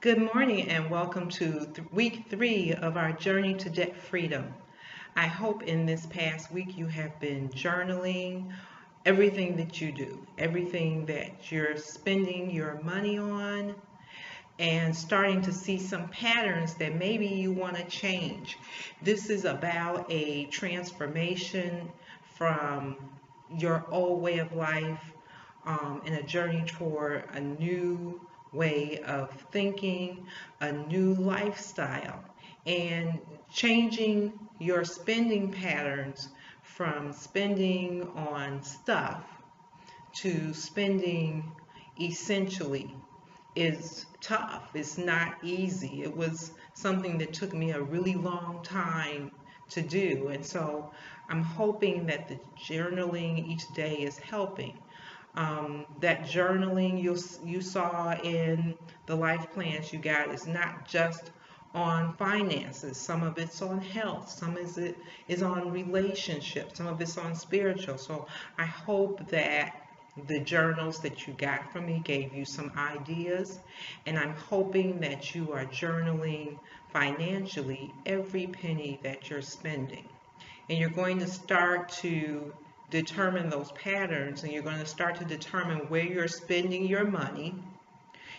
Good morning and welcome to week 3 of our journey to debt freedom. I hope in this past week you have been journaling everything that you do, everything that you're spending your money on, and starting to see some patterns that maybe you want to change. This is about a transformation from your old way of life and a journey toward a new way of thinking, a new lifestyle, and changing your spending patterns from spending on stuff to spending essentially is tough. It's not easy. It was something that took me a really long time to do. And so I'm hoping that the journaling each day is helping. That journaling you saw in the life plans you got is not just on finances. Some of it's on health. Some of it is on relationships. Some of it's on spiritual. So I hope that the journals that you got from me gave you some ideas, and I'm hoping that you are journaling financially every penny that you're spending. And you're going to start to determine those patterns, and you're going to start to determine where you're spending your money.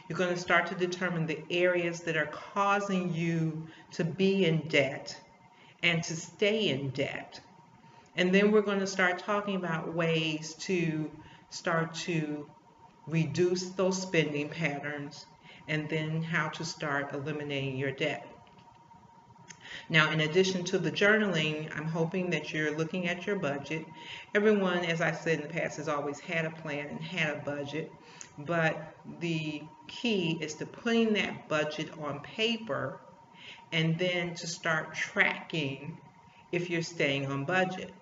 You're going to start to determine the areas that are causing you to be in debt and to stay in debt. And then we're going to start talking about ways to start to reduce those spending patterns, and then how to start eliminating your debt. Now, in addition to the journaling, I'm hoping that you're looking at your budget. Everyone, as I said in the past, has always had a plan and had a budget, but the key is to putting that budget on paper and then to start tracking if you're staying on budget.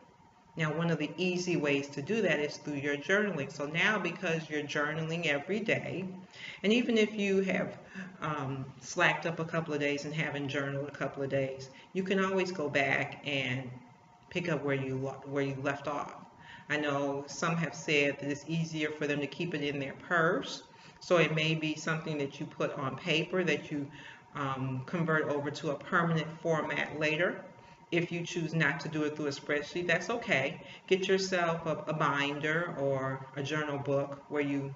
Now, one of the easy ways to do that is through your journaling. So now, because you're journaling every day, and even if you have slacked up a couple of days and haven't journaled a couple of days, you can always go back and pick up where you left off. I know some have said that it's easier for them to keep it in their purse, so it may be something that you put on paper that you convert over to a permanent format later. If you choose not to do it through a spreadsheet, that's okay. Get yourself a binder or a journal book where you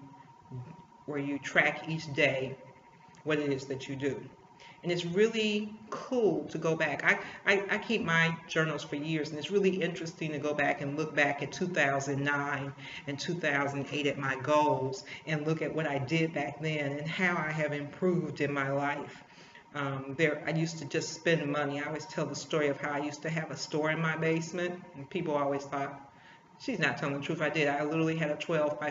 track each day what it is that you do. And it's really cool to go back. I keep my journals for years, and it's really interesting to go back and look back at 2009 and 2008 at my goals and look at what I did back then and how I have improved in my life. I used to just spend money. I always tell the story of how I used to have a store in my basement, and people always thought, she's not telling the truth. I did. I literally had a 12 by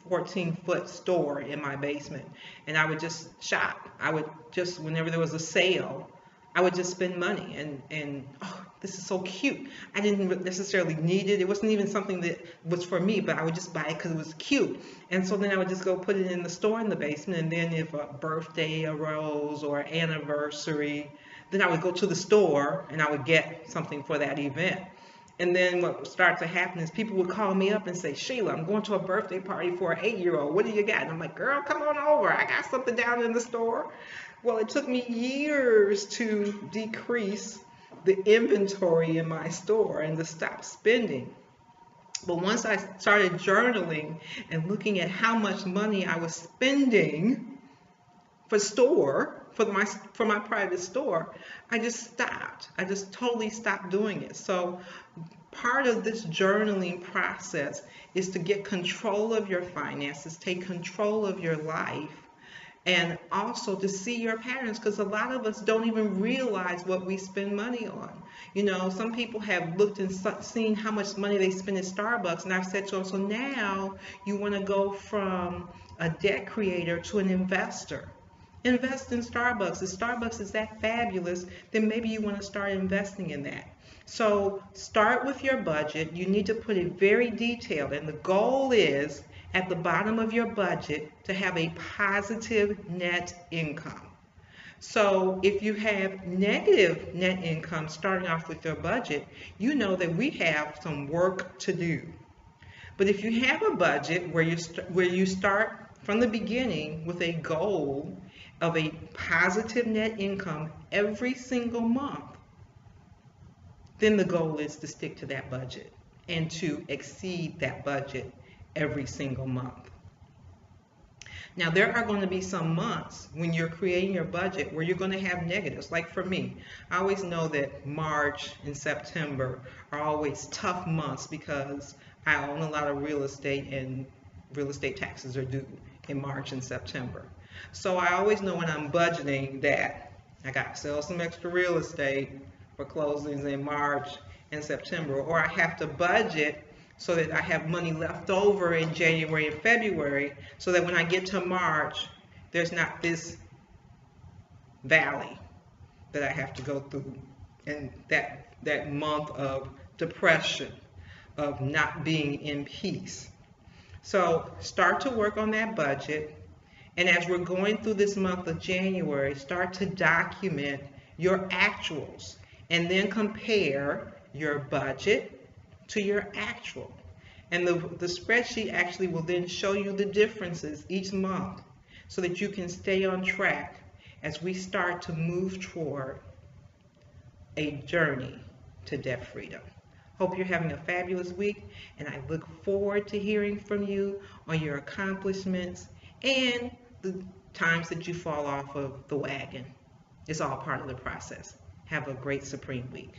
14 foot store in my basement, and I would just shop. I would just, whenever there was a sale, I would just spend money, and oh, this is so cute. I didn't necessarily need it. It wasn't even something that was for me, but I would just buy it because it was cute. And so then I would just go put it in the store in the basement, and then if a birthday arose or anniversary, then I would go to the store and I would get something for that event. And then what would start to happen is people would call me up and say, Sheila, I'm going to a birthday party for an 8-year-old. What do you got? And I'm like, girl, come on over. I got something down in the store. Well, it took me years to decrease the inventory in my store and to stop spending. But once I started journaling and looking at how much money I was spending for my private store, I just stopped. I just totally stopped doing it. So part of this journaling process is to get control of your finances, take control of your life, and also to see your patterns, because a lot of us don't even realize what we spend money on. You know, some people have looked and seen how much money they spend at Starbucks, and I've said to them, so now you want to go from a debt creator to an investor. Invest in Starbucks. If Starbucks is that fabulous, then maybe you want to start investing in that. So start with your budget. You need to put it very detailed, and the goal is at the bottom of your budget to have a positive net income. So if you have negative net income starting off with your budget, you know that we have some work to do. But if you have a budget where you start from the beginning with a goal of a positive net income every single month, then the goal is to stick to that budget and to exceed that budget every single month. Now, there are going to be some months when you're creating your budget where you're going to have negatives. Like for me, I always know that March and September are always tough months because I own a lot of real estate and real estate taxes are due in March and September. So I always know when I'm budgeting that I got to sell some extra real estate for closings in March and September, or I have to budget so that I have money left over in January and February, so that when I get to March, there's not this valley that I have to go through, and that month of depression, of not being in peace. So start to work on that budget, and as we're going through this month of January, start to document your actuals, and then compare your budget to your actual. And the spreadsheet actually will then show you the differences each month so that you can stay on track as we start to move toward a journey to debt freedom. Hope you're having a fabulous week, and I look forward to hearing from you on your accomplishments and the times that you fall off of the wagon. It's all part of the process. Have a great Supreme week.